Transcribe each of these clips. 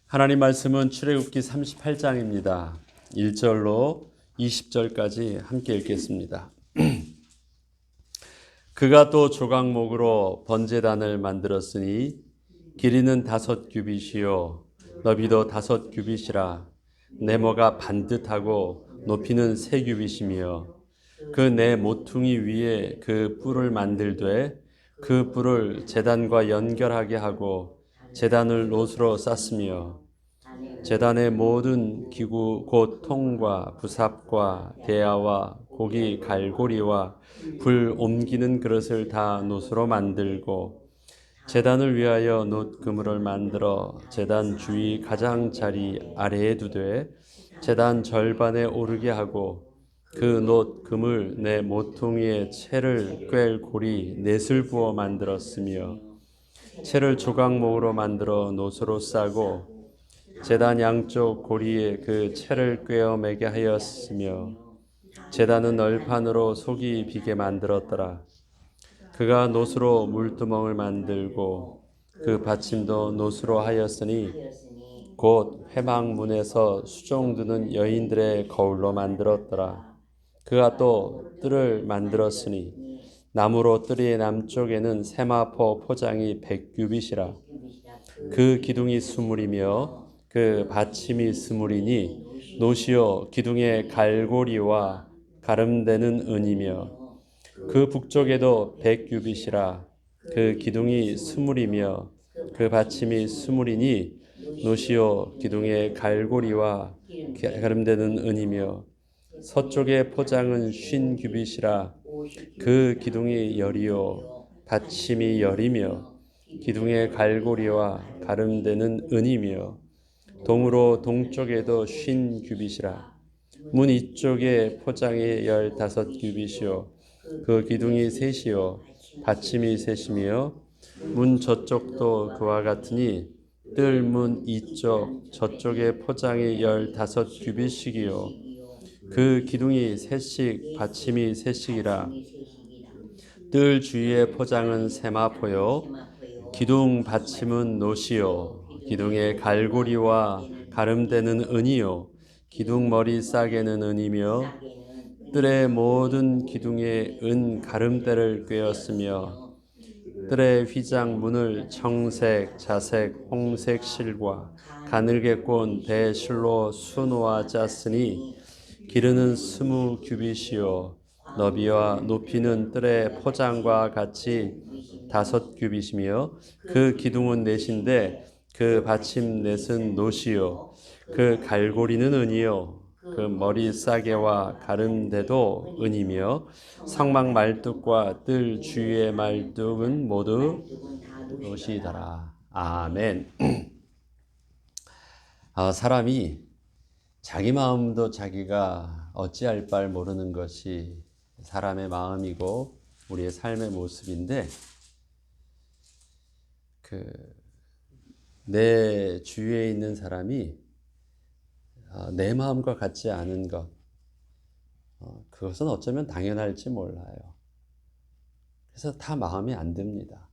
하나님 말씀은 출애굽기 38장입니다. 1절로 20절까지 함께 읽겠습니다. 그가 또 조각목으로 번제단을 만들었으니 길이는 5규빗이요 너비도 5규빗이라. 네모가 반듯하고 높이는 3규빗이며 그 네 모퉁이 위에 그 뿔을 만들되 그 뿔을 제단과 연결하게 하고 제단을 놋으로 쌌으며 제단의 모든 기구 곧 통과 부삽과 대야와 고기 갈고리와 불 옮기는 그릇을 다 놋으로 만들고 제단을 위하여 놋 그물을 만들어 제단 주위 가장자리 아래에 두되 제단 절반에 오르게 하고 그 놋 그물 네 모퉁이에 채를 꿰 고리 넷을 부어 만들었으며 채를 조각목으로 만들어 놋으로 싸고 제단 양쪽 고리에 그 채를 꿰어 매게 하였으며 제단은 널판으로 속이 비게 만들었더라. 그가 놋으로 물두멍을 만들고 그 받침도 놋으로 하였으니 곧 회막문에서 수종드는 여인들의 거울로 만들었더라. 그가 또 뜰을 만들었으니 나무로 뜰의 남쪽에는 세마포 포장이 100규빗이라. 그 기둥이 수물이며 그 받침이 스물이니 노시오 기둥의 갈고리와 가름되는 은이며 그 북쪽에도 100규빗이라. 그 기둥이 스물이며 그 받침이 스물이니 노시오 기둥의 갈고리와 가름되는 은이며 서쪽의 포장은 50규빗이라. 그 기둥이 열이요 받침이 열이며 기둥의 갈고리와 가름되는 은이며 동으로 동쪽에도 50규빗이라. 문 이쪽에 포장이 15규빗이요 그 기둥이 셋이요 받침이 셋이며 문 저쪽도 그와 같으니 뜰 문 이쪽 저쪽에 포장이 15규빗씩이요 그 기둥이 셋씩 받침이 셋씩이라. 뜰 주위의 포장은 세마포요 기둥 받침은 놋이요 기둥의 갈고리와 가름되는 은이요 기둥 머리 싸개는 은이며 뜰의 모든 기둥에 은 가름대를 꿰었으며 뜰의 휘장 문을 청색, 자색, 홍색 실과 가늘게 꼰 대실로 수놓아 짰으니 길이는 20규빗이요 너비와 높이는 뜰의 포장과 같이 5규빗이며 그 기둥은 넷인데 그 받침 넷은 놋이요 그 갈고리는 은이요 그 머리 싸개와 가름대도 은이며 성막 말뚝과 뜰 주위의 말뚝은 모두 놋이더라. 아멘. 사람이 자기 마음도 자기가 어찌할 바를 모르는 것이 사람의 마음이고 우리의 삶의 모습인데 내 주위에 있는 사람이 내 마음과 같지 않은 것, 그것은 어쩌면 당연할지 몰라요. 그래서 다 마음에 안 듭니다.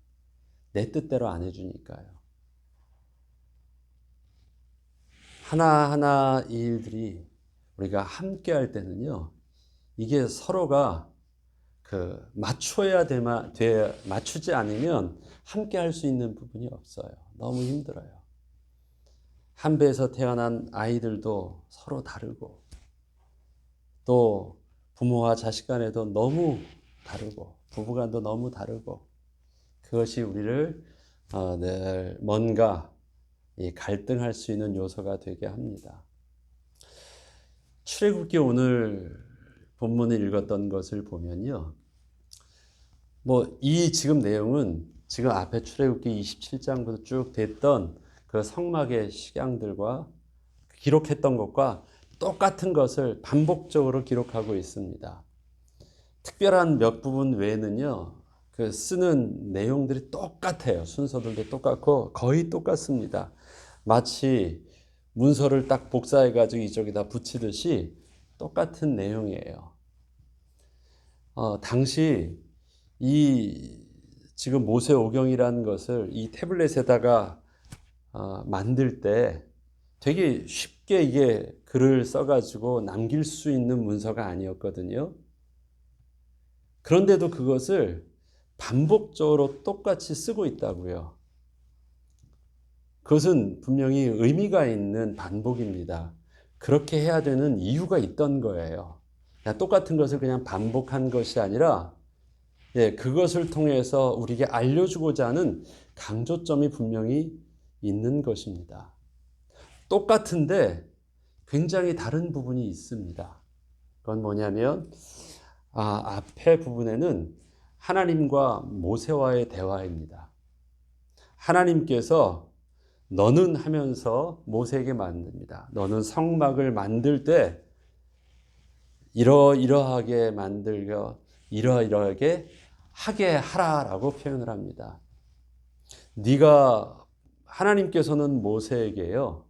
내 뜻대로 안 해주니까요. 하나하나 이 일들이 우리가 함께 할 때는요, 이게 서로가 맞추지 않으면 함께 할 수 있는 부분이 없어요. 너무 힘들어요. 한 배에서 태어난 아이들도 서로 다르고, 또 부모와 자식 간에도 너무 다르고, 부부 간도 너무 다르고, 그것이 우리를 늘 뭔가 갈등할 수 있는 요소가 되게 합니다. 출애굽기 오늘 본문을 읽었던 것을 보면요. 이 지금 내용은 지금 앞에 출애굽기 27장부터 쭉 됐던 그 성막의 식양들과 기록했던 것과 똑같은 것을 반복적으로 기록하고 있습니다. 특별한 몇 부분 외에는요, 쓰는 내용들이 똑같아요. 순서들도 똑같고 거의 똑같습니다. 마치 문서를 딱 복사해가지고 이쪽에다 붙이듯이 똑같은 내용이에요. 당시 지금 모세오경이라는 것을 이 태블릿에다가 만들 때 되게 쉽게 이게 글을 써가지고 남길 수 있는 문서가 아니었거든요. 그런데도 그것을 반복적으로 똑같이 쓰고 있다고요. 그것은 분명히 의미가 있는 반복입니다. 그렇게 해야 되는 이유가 있던 거예요. 그냥 똑같은 것을 그냥 반복한 것이 아니라 그것을 통해서 우리에게 알려주고자 하는 강조점이 분명히 있는 것입니다. 똑같은데 굉장히 다른 부분이 있습니다. 그건 뭐냐면 앞에 부분에는 하나님과 모세와의 대화입니다. 하나님께서 너는 하면서 모세에게 만듭니다. 너는 성막을 만들 때 이러이러하게 만들고 이러이러하게 하게 하라라고 표현을 합니다. 하나님께서는 모세에게요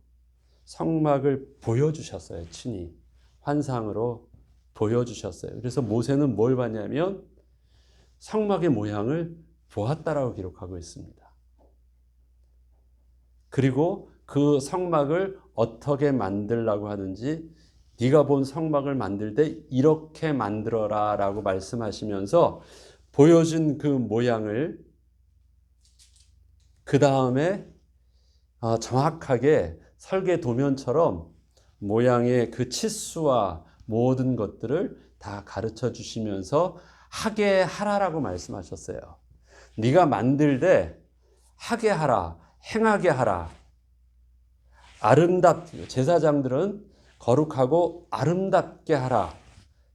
성막을 보여주셨어요. 친히 환상으로 보여주셨어요. 그래서 모세는 뭘 봤냐면 성막의 모양을 보았다라고 기록하고 있습니다. 그리고 그 성막을 어떻게 만들라고 하는지 네가 본 성막을 만들 때 이렇게 만들어라 라고 말씀하시면서 보여준 그 모양을 그 다음에 정확하게 설계 도면처럼 모양의 그 치수와 모든 것들을 다 가르쳐 주시면서 하게 하라라고 말씀하셨어요. 네가 만들되 하게 하라, 행하게 하라. 제사장들은 거룩하고 아름답게 하라.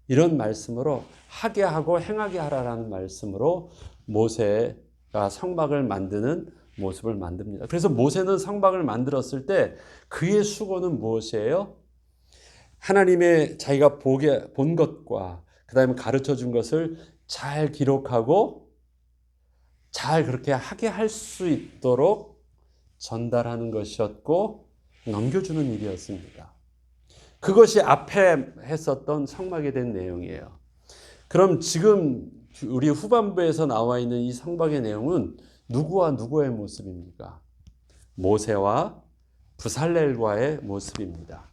이런 말씀으로 하게 하고 행하게 하라라는 말씀으로 모세가 성막을 만드는 모습을 만듭니다. 그래서 모세는 성막을 만들었을 때 그의 수고는 무엇이에요? 하나님의 자기가 본 것과 그 다음에 가르쳐 준 것을 잘 기록하고 잘 그렇게 하게 할 수 있도록 전달하는 것이었고 넘겨주는 일이었습니다. 그것이 앞에 했었던 성막에 대한 내용이에요. 그럼 지금 우리 후반부에서 나와 있는 이 성막의 내용은 누구와 누구의 모습입니까? 모세와 부살렐과의 모습입니다.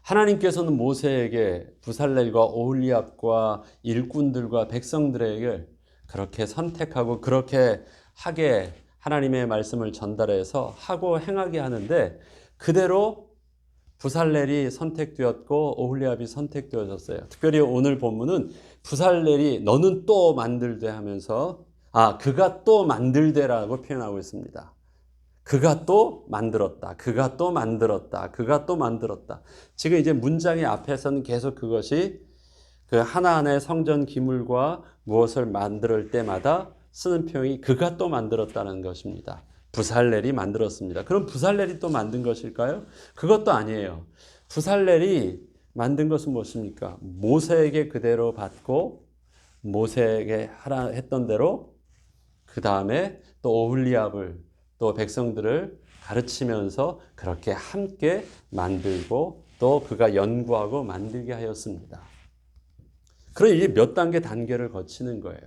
하나님께서는 모세에게 부살렐과 오홀리압과 일꾼들과 백성들에게 그렇게 선택하고 그렇게 하게 하나님의 말씀을 전달해서 하고 행하게 하는데 그대로 부살렐이 선택되었고 오홀리압이 선택되어졌어요. 특별히 오늘 본문은 부살렐이 너는 또 만들되 하면서 그가 또 만들되라고 표현하고 있습니다. 그가 또 만들었다. 그가 또 만들었다. 그가 또 만들었다. 지금 이제 문장의 앞에서는 계속 그것이 그 하나하나의 성전 기물과 무엇을 만들 때마다 쓰는 표현이 그가 또 만들었다는 것입니다. 부살렐이 만들었습니다. 그럼 부살렐이 또 만든 것일까요? 그것도 아니에요. 부살렐이 만든 것은 무엇입니까? 모세에게 그대로 받고 모세에게 하라 했던 대로 그 다음에 또 오홀리압을 또 백성들을 가르치면서 그렇게 함께 만들고 또 그가 연구하고 만들게 하였습니다. 그럼 이게 몇 단계를 거치는 거예요.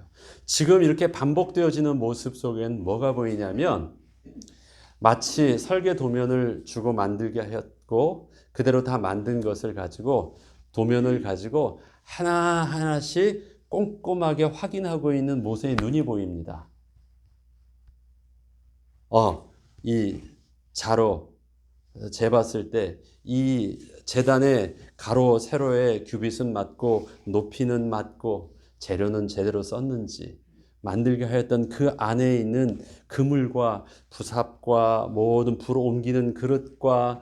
지금 이렇게 반복되어지는 모습 속엔 뭐가 보이냐면 마치 설계 도면을 주고 만들게 하였고 그대로 다 만든 것을 가지고 도면을 가지고 하나하나씩 꼼꼼하게 확인하고 있는 모세의 눈이 보입니다. 이 자로 재봤을 때 이 제단의 가로 세로의 규빗은 맞고 높이는 맞고 재료는 제대로 썼는지 만들게 하였던 그 안에 있는 그물과 부삽과 모든 불을 옮기는 그릇과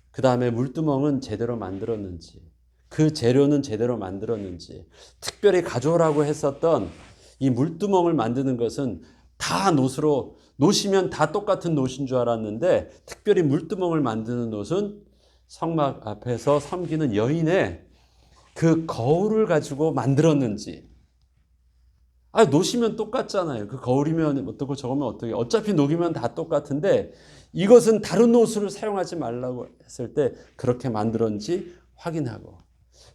그 다음에 물두멍은 제대로 만들었는지 그 재료는 제대로 만들었는지 특별히 가져오라고 했었던 이 물두멍을 만드는 것은 다 노시면 다 똑같은 노신 줄 알았는데 특별히 물두멍을 만드는 노은 성막 앞에서 섬기는 여인의 그 거울을 가지고 만들었는지 노시면 똑같잖아요. 그 거울이면 어떻고 저거면 어떻게 어차피 녹이면 다 똑같은데 이것은 다른 옷을 사용하지 말라고 했을 때 그렇게 만들었는지 확인하고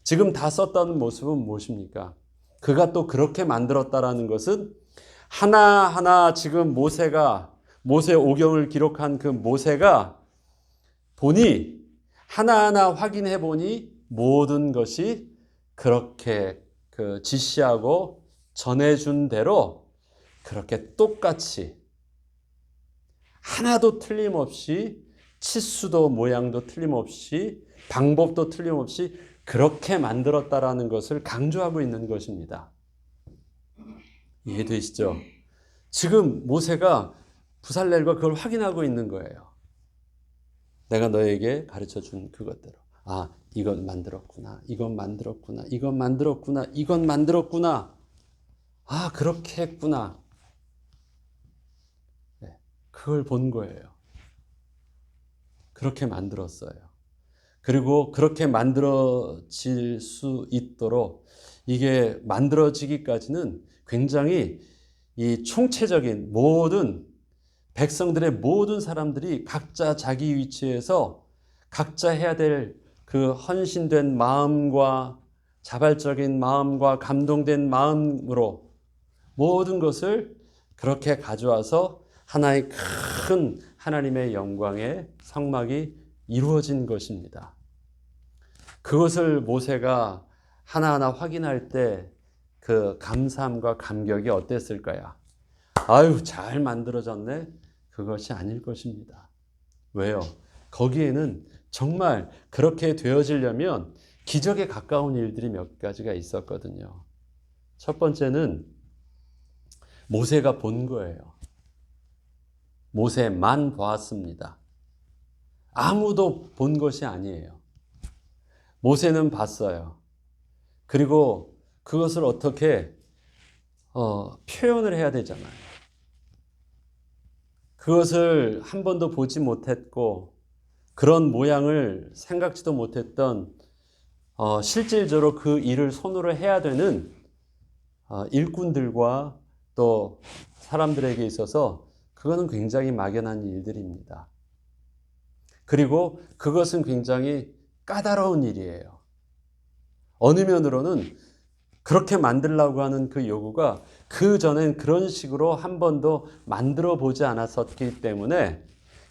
지금 다 썼다는 모습은 무엇입니까? 그가 또 그렇게 만들었다라는 것은 하나하나 지금 모세 오경을 기록한 그 모세가 보니 하나하나 확인해 보니 모든 것이 그렇게 그 지시하고 전해준 대로 그렇게 똑같이 하나도 틀림없이 치수도 모양도 틀림없이 방법도 틀림없이 그렇게 만들었다라는 것을 강조하고 있는 것입니다. 이해되시죠? 지금 모세가 부살렐과 그걸 확인하고 있는 거예요. 내가 너에게 가르쳐 준 그것대로. 아, 이건 만들었구나. 이건 만들었구나. 이건 만들었구나. 이건 만들었구나. 아, 그렇게 했구나. 네, 그걸 본 거예요. 그렇게 만들었어요. 그리고 그렇게 만들어질 수 있도록 이게 만들어지기까지는 굉장히 이 총체적인 모든 백성들의 모든 사람들이 각자 자기 위치에서 각자 해야 될 그 헌신된 마음과 자발적인 마음과 감동된 마음으로 모든 것을 그렇게 가져와서 하나의 큰 하나님의 영광의 성막이 이루어진 것입니다. 그것을 모세가 하나하나 확인할 때 그 감사함과 감격이 어땠을까요? 아유, 잘 만들어졌네. 그것이 아닐 것입니다. 왜요? 거기에는 정말 그렇게 되어지려면 기적에 가까운 일들이 몇 가지가 있었거든요. 첫 번째는 모세가 본 거예요. 모세만 보았습니다. 아무도 본 것이 아니에요. 모세는 봤어요. 그리고 그것을 어떻게 표현을 해야 되잖아요. 그것을 한 번도 보지 못했고 그런 모양을 생각지도 못했던 실질적으로 그 일을 손으로 해야 되는 일꾼들과 또 사람들에게 있어서 그거는 굉장히 막연한 일들입니다. 그리고 그것은 굉장히 까다로운 일이에요. 어느 면으로는 그렇게 만들려고 하는 그 요구가 그 전엔 그런 식으로 한 번도 만들어 보지 않았었기 때문에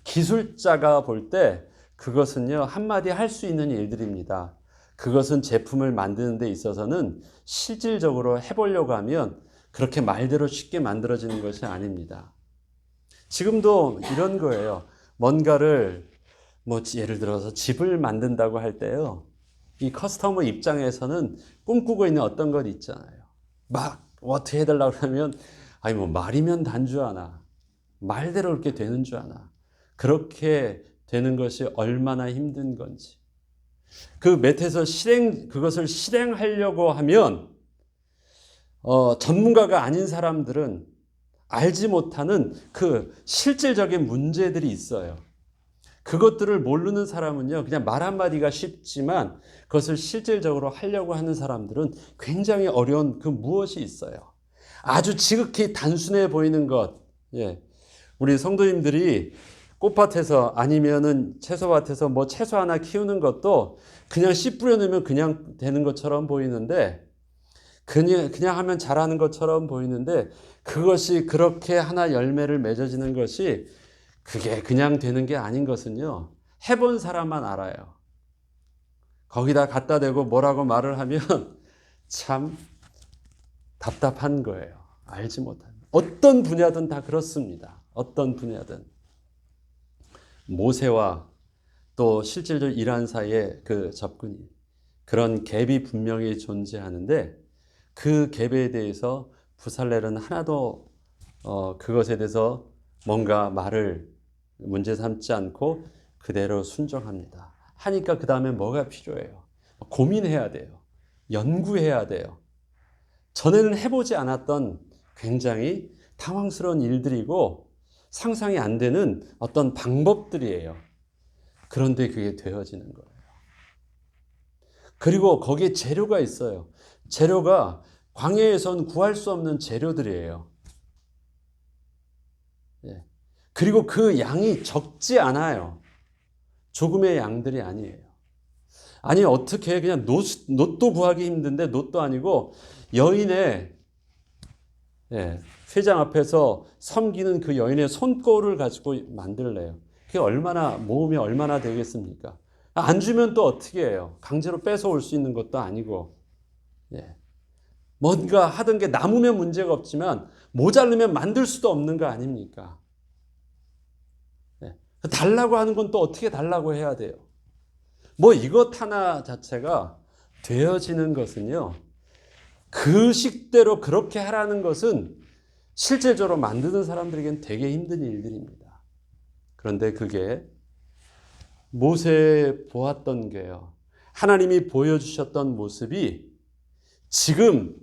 기술자가 볼 때 그것은요, 한마디 할 수 있는 일들입니다. 그것은 제품을 만드는 데 있어서는 실질적으로 해보려고 하면 그렇게 말대로 쉽게 만들어지는 것이 아닙니다. 지금도 이런 거예요. 뭔가를 예를 들어서 집을 만든다고 할 때요, 이 커스터머 입장에서는 꿈꾸고 있는 어떤 것 있잖아요. 막 어떻게 해달라고 하면 말이면 단주하나 말대로 그렇게 되는 줄 아나. 그렇게 되는 것이 얼마나 힘든 건지. 그 밑에서 그것을 실행하려고 하면 전문가가 아닌 사람들은 알지 못하는 그 실질적인 문제들이 있어요. 그것들을 모르는 사람은요, 그냥 말 한마디가 쉽지만 그것을 실질적으로 하려고 하는 사람들은 굉장히 어려운 그 무엇이 있어요. 아주 지극히 단순해 보이는 것. 예. 우리 성도님들이 꽃밭에서 아니면은 채소밭에서 채소 하나 키우는 것도 그냥 씨 뿌려놓으면 그냥 되는 것처럼 보이는데, 그냥 하면 자라는 것처럼 보이는데, 그것이 그렇게 하나 열매를 맺어지는 것이 그게 그냥 되는 게 아닌 것은요, 해본 사람만 알아요. 거기다 갖다 대고 뭐라고 말을 하면 참 답답한 거예요. 알지 못하는. 어떤 분야든 다 그렇습니다. 어떤 분야든. 모세와 또 실질적으로 일한 사이에 그 접근이, 그런 갭이 분명히 존재하는데 그 갭에 대해서 부살렐은 하나도 그것에 대해서 뭔가 말을 문제 삼지 않고 그대로 순종합니다. 하니까 그 다음에 뭐가 필요해요? 고민해야 돼요. 연구해야 돼요. 전에는 해보지 않았던 굉장히 당황스러운 일들이고 상상이 안 되는 어떤 방법들이에요. 그런데 그게 되어지는 거예요. 그리고 거기에 재료가 있어요. 재료가 광야에선 구할 수 없는 재료들이에요. 예. 그리고 그 양이 적지 않아요. 조금의 양들이 아니에요. 아니, 어떻게 그냥 놋도 구하기 힘든데, 놋도 아니고 여인의 회장 앞에서 섬기는 그 여인의 손꼽을 가지고 만들래요. 그게 얼마나 모으면 얼마나 되겠습니까? 안 주면 또 어떻게 해요? 강제로 뺏어올 수 있는 것도 아니고. 예. 뭔가 하던 게 남으면 문제가 없지만 모자르면 만들 수도 없는 거 아닙니까? 예. 달라고 하는 건 또 어떻게 달라고 해야 돼요? 뭐 이것 하나 자체가 되어지는 것은요. 그 식대로 그렇게 하라는 것은 실제적으로 만드는 사람들에게는 되게 힘든 일들입니다. 그런데 그게 모세에 보았던 게요. 하나님이 보여주셨던 모습이 지금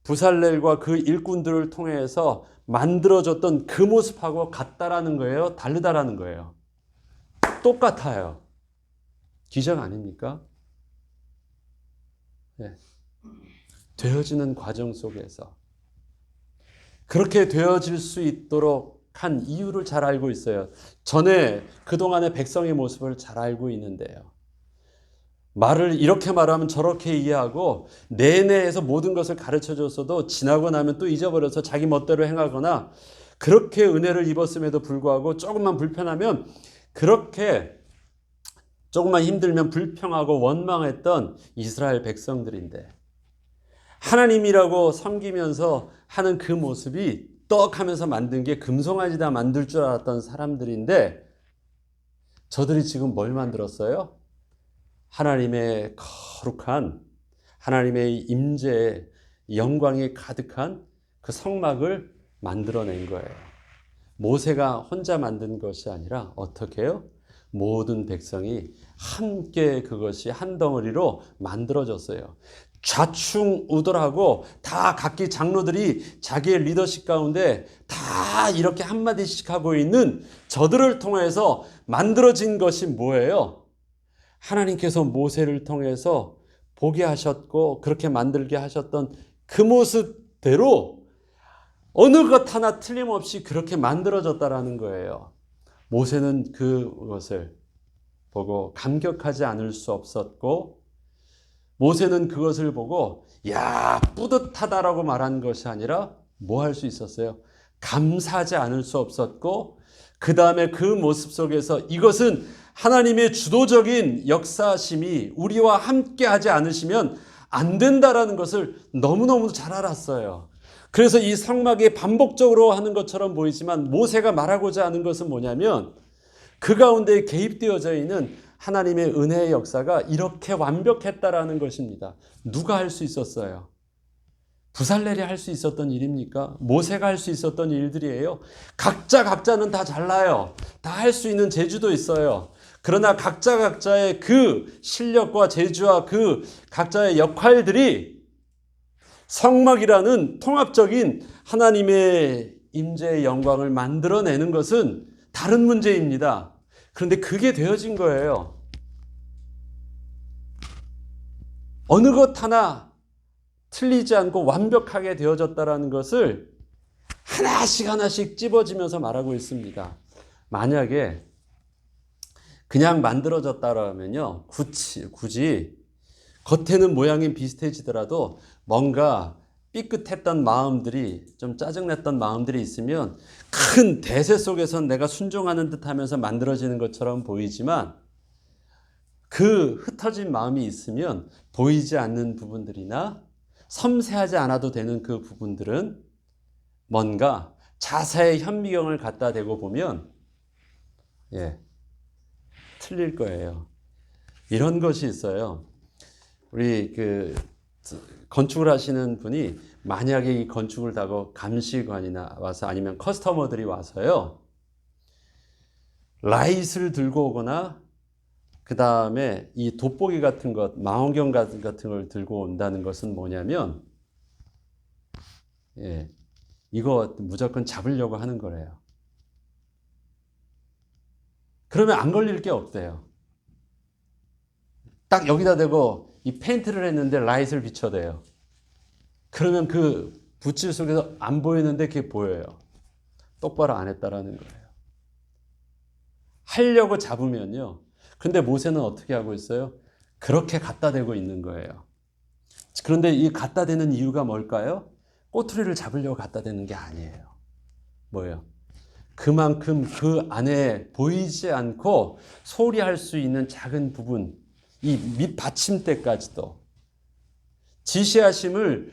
부살렐과 그 일꾼들을 통해서 만들어졌던 그 모습하고 같다라는 거예요? 다르다라는 거예요? 똑같아요. 기적 아닙니까? 네. 되어지는 과정 속에서 그렇게 되어질 수 있도록 한 이유를 잘 알고 있어요. 전에 그동안의 백성의 모습을 잘 알고 있는데요. 말을 이렇게 말하면 저렇게 이해하고 내내에서 모든 것을 가르쳐줬어도 지나고 나면 또 잊어버려서 자기 멋대로 행하거나 그렇게 은혜를 입었음에도 불구하고 조금만 불편하면 그렇게 조금만 힘들면 불평하고 원망했던 이스라엘 백성들인데 하나님이라고 섬기면서 하는 그 모습이 떡하면서 만든 게 금송아지다 만들 줄 알았던 사람들인데 저들이 지금 뭘 만들었어요? 하나님의 거룩한 하나님의 임재의 영광이 가득한 그 성막을 만들어낸 거예요. 모세가 혼자 만든 것이 아니라 어떻게 해요? 모든 백성이 함께 그것이 한 덩어리로 만들어졌어요. 좌충우돌하고 다 각기 장로들이 자기의 리더십 가운데 다 이렇게 한마디씩 하고 있는 저들을 통해서 만들어진 것이 뭐예요? 하나님께서 모세를 통해서 보게 하셨고 그렇게 만들게 하셨던 그 모습대로 어느 것 하나 틀림없이 그렇게 만들어졌다라는 거예요. 모세는 그것을 보고 감격하지 않을 수 없었고 모세는 그것을 보고 야 뿌듯하다라고 말한 것이 아니라 뭐 할 수 있었어요? 감사하지 않을 수 없었고 그 다음에 그 모습 속에서 이것은 하나님의 주도적인 역사심이 우리와 함께 하지 않으시면 안 된다라는 것을 너무너무 잘 알았어요. 그래서 이 성막이 반복적으로 하는 것처럼 보이지만 모세가 말하고자 하는 것은 뭐냐면 그 가운데 개입되어져 있는 하나님의 은혜의 역사가 이렇게 완벽했다라는 것입니다. 누가 할 수 있었어요? 부살렐이 할 수 있었던 일입니까? 모세가 할 수 있었던 일들이에요. 각자는 다 잘나요. 다 할 수 있는 재주도 있어요. 그러나 각자의 그 실력과 재주와 그 각자의 역할들이 성막이라는 통합적인 하나님의 임재의 영광을 만들어내는 것은 다른 문제입니다. 그런데 그게 되어진 거예요. 어느 것 하나 틀리지 않고 완벽하게 되어졌다는 것을 하나씩 찝어지면서 말하고 있습니다. 만약에 그냥 만들어졌다면요, 굳이 겉에는 모양이 비슷해지더라도 뭔가 삐끗했던 마음들이 좀 짜증냈던 마음들이 있으면 큰 대세 속에서 내가 순종하는 듯 하면서 만들어지는 것처럼 보이지만 그 흩어진 마음이 있으면 보이지 않는 부분들이나 섬세하지 않아도 되는 그 부분들은 뭔가 자사의 현미경을 갖다 대고 보면 틀릴 거예요. 이런 것이 있어요. 우리 건축을 하시는 분이 만약에 이 건축을 하고 감시관이나 와서 아니면 커스터머들이 와서요. 라잇을 들고 오거나 그 다음에 이 돋보기 같은 것, 망원경 같은 걸 들고 온다는 것은 뭐냐면 이거 무조건 잡으려고 하는 거래요. 그러면 안 걸릴 게 없대요. 딱 여기다 대고 이 페인트를 했는데 라잇을 비춰대요. 그러면 그 붓질 속에서 안 보이는데 그게 보여요. 똑바로 안 했다라는 거예요. 하려고 잡으면요. 근데 모세는 어떻게 하고 있어요? 그렇게 갖다 대고 있는 거예요. 그런데 이 갖다 대는 이유가 뭘까요? 꼬투리를 잡으려고 갖다 대는 게 아니에요. 뭐예요? 그만큼 그 안에 보이지 않고 소리할 수 있는 작은 부분, 이 밑받침대까지도 지시하심을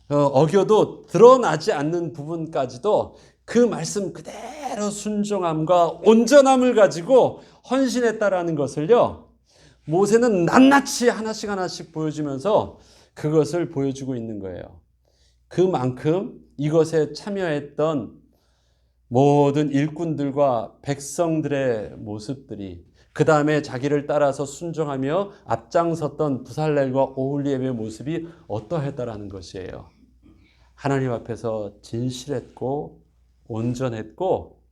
어겨도 드러나지 않는 부분까지도 그 말씀 그대로 순종함과 온전함을 가지고 헌신했다라는 것을요, 모세는 낱낱이 하나씩 보여주면서 그것을 보여주고 있는 거예요. 그만큼 이것에 참여했던 모든 일꾼들과 백성들의 모습들이, 그 다음에 자기를 따라서 순종하며 앞장섰던 부살렐과 오홀리압의 모습이 어떠했다라는 것이에요. 하나님 앞에서 진실했고 온전했고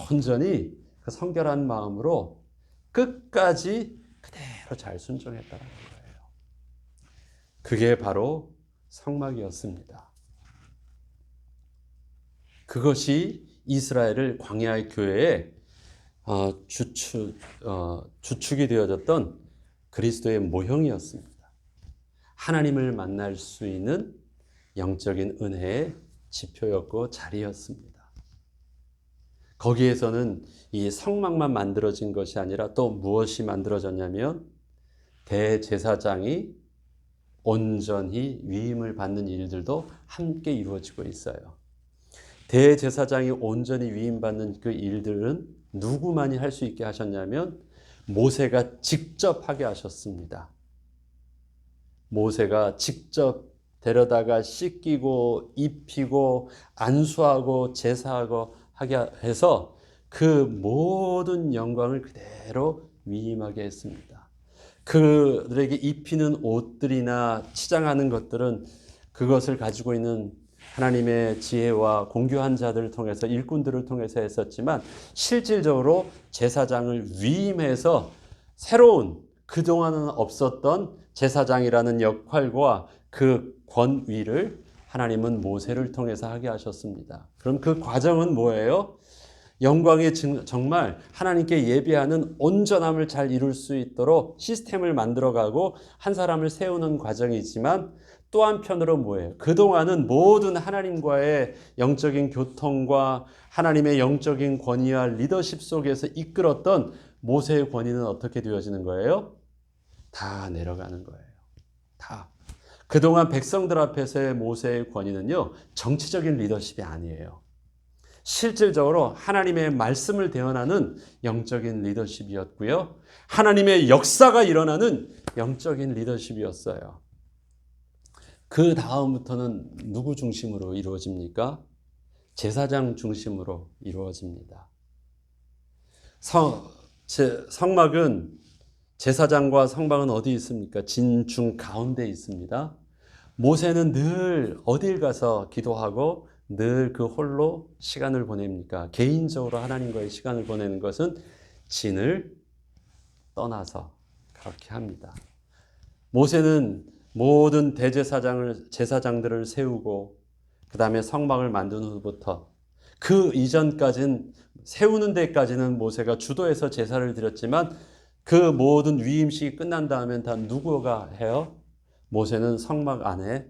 온전히 그 성결한 마음으로 끝까지 그대로 잘 순종했다는 거예요. 그게 바로 성막이었습니다. 그것이 이스라엘을 광야의 교회의 주축이 되어졌던 그리스도의 모형이었습니다. 하나님을 만날 수 있는 영적인 은혜의 지표였고 자리였습니다. 거기에서는 이 성막만 만들어진 것이 아니라 또 무엇이 만들어졌냐면 대제사장이 온전히 위임을 받는 일들도 함께 이루어지고 있어요. 대제사장이 온전히 위임받는 그 일들은 누구만이 할 수 있게 하셨냐면 모세가 직접 하게 하셨습니다. 모세가 직접 데려다가 씻기고 입히고 안수하고 제사하고 하게 해서 그 모든 영광을 그대로 위임하게 했습니다. 그들에게 입히는 옷들이나 치장하는 것들은 그것을 가지고 있는 하나님의 지혜와 공교한 자들을 통해서 일꾼들을 통해서 했었지만 실질적으로 제사장을 위임해서 새로운 그동안은 없었던 제사장이라는 역할과 그 권위를 하나님은 모세를 통해서 하게 하셨습니다. 그럼 그 과정은 뭐예요? 영광의 정말 하나님께 예배하는 온전함을 잘 이룰 수 있도록 시스템을 만들어가고 한 사람을 세우는 과정이지만 또 한편으로 뭐예요? 그동안은 모든 하나님과의 영적인 교통과 하나님의 영적인 권위와 리더십 속에서 이끌었던 모세의 권위는 어떻게 되어지는 거예요? 다 내려가는 거예요. 다. 그동안 백성들 앞에서의 모세의 권위는요, 정치적인 리더십이 아니에요. 실질적으로 하나님의 말씀을 대언하는 영적인 리더십이었고요. 하나님의 역사가 일어나는 영적인 리더십이었어요. 그 다음부터는 누구 중심으로 이루어집니까? 제사장 중심으로 이루어집니다. 성막은 제사장과 성막은 어디 있습니까? 진중 가운데 있습니다. 모세는 늘 어딜 가서 기도하고 늘 그 홀로 시간을 보냅니까? 개인적으로 하나님과의 시간을 보내는 것은 진을 떠나서 그렇게 합니다. 모세는 모든 제사장들을 세우고 그 다음에 성막을 만든 후부터 그 이전까지는 세우는 데까지는 모세가 주도해서 제사를 드렸지만 그 모든 위임식이 끝난 다음엔 다 누구가 해요? 모세는 성막 안에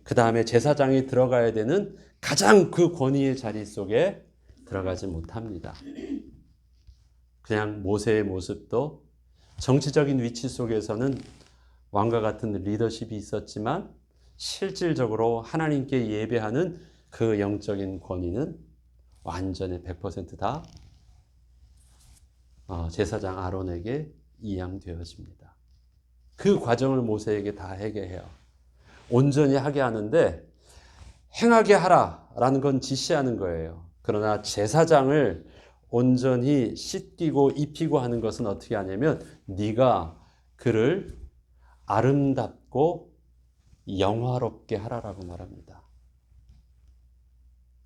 그 다음에 제사장이 들어가야 되는 가장 그 권위의 자리 속에 들어가지 못합니다. 그냥 모세의 모습도 정치적인 위치 속에서는 왕과 같은 리더십이 있었지만 실질적으로 하나님께 예배하는 그 영적인 권위는 완전히 100%다 제사장 아론에게 이양되어집니다. 그 과정을 모세에게 다 하게 해요. 온전히 하게 하는데 행하게 하라라는 건 지시하는 거예요. 그러나 제사장을 온전히 씻기고 입히고 하는 것은 어떻게 하냐면 네가 그를 아름답고 영화롭게 하라라고 말합니다.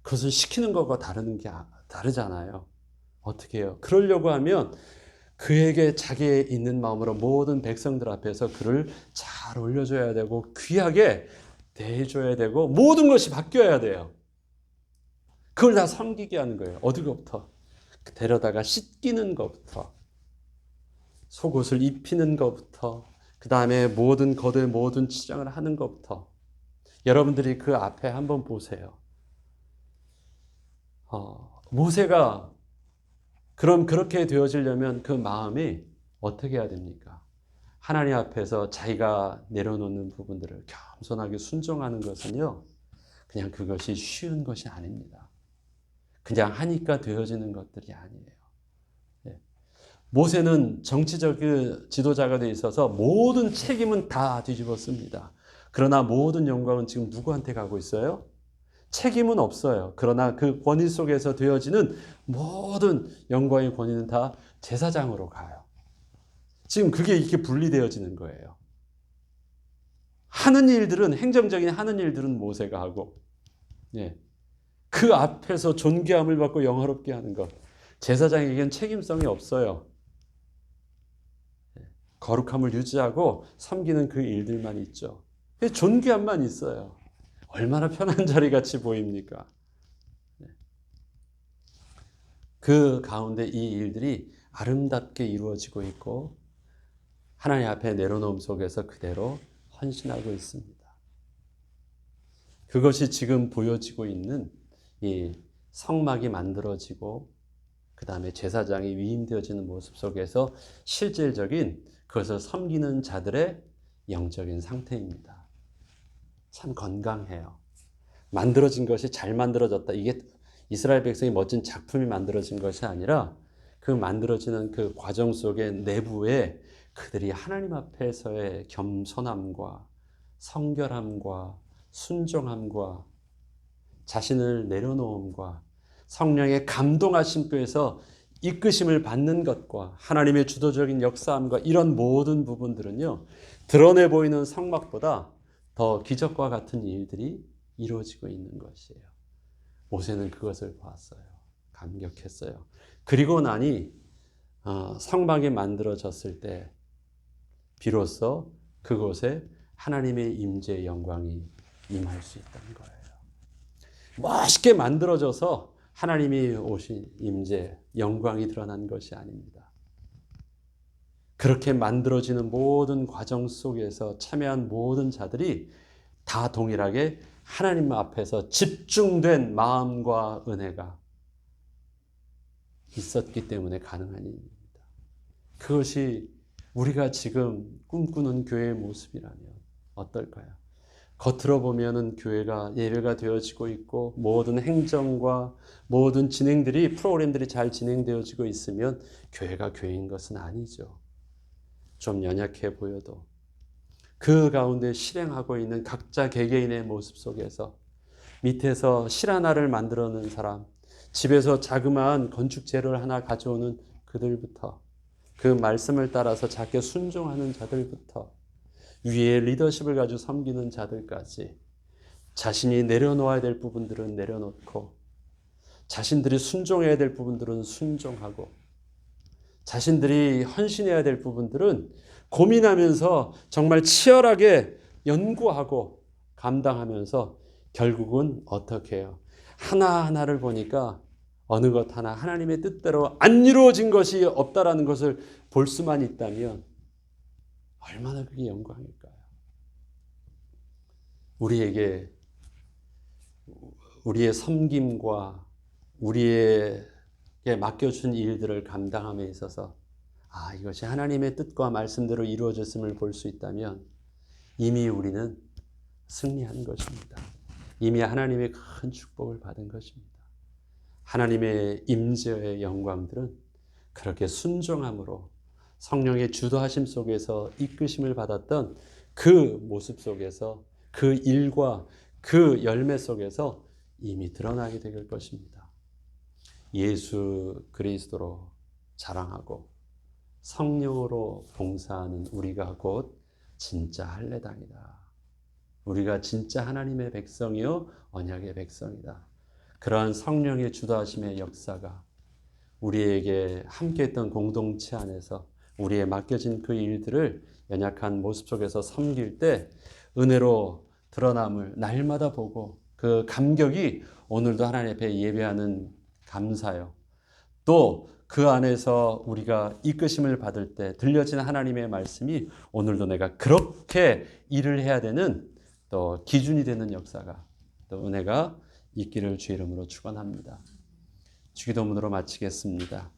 그것을 시키는 것과 다르잖아요. 어떻게 해요? 그러려고 하면 그에게 자기의 있는 마음으로 모든 백성들 앞에서 그를 잘 올려줘야 되고 귀하게 대해줘야 되고 모든 것이 바뀌어야 돼요. 그걸 다 섬기게 하는 거예요. 어디부터? 데려다가 씻기는 것부터, 속옷을 입히는 것부터, 그 다음에 모든 겉의 모든 치장을 하는 것부터. 여러분들이 그 앞에 한번 보세요. 모세가 그럼 그렇게 되어지려면 그 마음이 어떻게 해야 됩니까? 하나님 앞에서 자기가 내려놓는 부분들을 겸손하게 순종하는 것은요, 그냥 그것이 쉬운 것이 아닙니다. 그냥 하니까 되어지는 것들이 아니에요. 예. 모세는 정치적 지도자가 돼 있어서 모든 책임은 다 뒤집었습니다. 그러나 모든 영광은 지금 누구한테 가고 있어요? 책임은 없어요. 그러나 그 권위 속에서 되어지는 모든 영광의 권위는 다 제사장으로 가요. 지금 그게 이렇게 분리되어지는 거예요. 하는 일들은, 행정적인 하는 일들은 모세가 하고, 예. 그 앞에서 존귀함을 받고 영화롭게 하는 것, 제사장에겐 책임성이 없어요. 거룩함을 유지하고 섬기는 그 일들만 있죠. 존귀함만 있어요. 얼마나 편한 자리 같이 보입니까? 그 가운데 이 일들이 아름답게 이루어지고 있고 하나님 앞에 내려놓음 속에서 그대로 헌신하고 있습니다. 그것이 지금 보여지고 있는 이 성막이 만들어지고 그 다음에 제사장이 위임되어지는 모습 속에서 실질적인 그것을 섬기는 자들의 영적인 상태입니다. 참 건강해요. 만들어진 것이 잘 만들어졌다. 이게 이스라엘 백성이 멋진 작품이 만들어진 것이 아니라 그 만들어지는 그 과정 속에 내부에 그들이 하나님 앞에서의 겸손함과 성결함과 순종함과 자신을 내려놓음과 성령의 감동하심께서 이끄심을 받는 것과 하나님의 주도적인 역사함과 이런 모든 부분들은요, 드러내 보이는 성막보다 더 기적과 같은 일들이 이루어지고 있는 것이에요. 모세는 그것을 봤어요. 감격했어요. 그리고 나니 성막이 만들어졌을 때 비로소 그곳에 하나님의 임재의 영광이 임할 수 있다는 거예요. 멋있게 만들어져서 하나님이 오신 임재, 영광이 드러난 것이 아닙니다. 그렇게 만들어지는 모든 과정 속에서 참여한 모든 자들이 다 동일하게 하나님 앞에서 집중된 마음과 은혜가 있었기 때문에 가능한 일입니다. 그것이 우리가 지금 꿈꾸는 교회의 모습이라면 어떨까요? 겉으로 보면은 교회가 예배가 되어지고 있고 모든 행정과 모든 진행들이 프로그램들이 잘 진행되어지고 있으면 교회가 교회인 것은 아니죠. 좀 연약해 보여도 그 가운데 실행하고 있는 각자 개개인의 모습 속에서 밑에서 실 하나를 만들어내는 사람, 집에서 자그마한 건축 재료를 하나 가져오는 그들부터 그 말씀을 따라서 작게 순종하는 자들부터 위에 리더십을 가지고 섬기는 자들까지 자신이 내려놓아야 될 부분들은 내려놓고 자신들이 순종해야 될 부분들은 순종하고 자신들이 헌신해야 될 부분들은 고민하면서 정말 치열하게 연구하고 감당하면서 결국은 어떻게 해요? 하나하나를 보니까 어느 것 하나 하나님의 뜻대로 안 이루어진 것이 없다라는 것을 볼 수만 있다면 얼마나 그게 영광일까요? 우리에게 우리의 섬김과 우리에게 맡겨준 일들을 감당함에 있어서 이것이 하나님의 뜻과 말씀대로 이루어졌음을 볼 수 있다면 이미 우리는 승리한 것입니다. 이미 하나님의 큰 축복을 받은 것입니다. 하나님의 임재의 영광들은 그렇게 순종함으로 성령의 주도하심 속에서 이끄심을 받았던 그 모습 속에서 그 일과 그 열매 속에서 이미 드러나게 될 것입니다. 예수 그리스도로 자랑하고 성령으로 봉사하는 우리가 곧 진짜 할례당이다. 우리가 진짜 하나님의 백성이요 언약의 백성이다. 그러한 성령의 주도하심의 역사가 우리에게 함께했던 공동체 안에서 우리의 맡겨진 그 일들을 연약한 모습 속에서 섬길 때 은혜로 드러남을 날마다 보고 그 감격이 오늘도 하나님 앞에 예배하는 감사요. 또 그 안에서 우리가 이끄심을 받을 때 들려지는 하나님의 말씀이 오늘도 내가 그렇게 일을 해야 되는 또 기준이 되는 역사가 또 은혜가 있기를 주의 이름으로 축원합니다. 주기도문으로 마치겠습니다.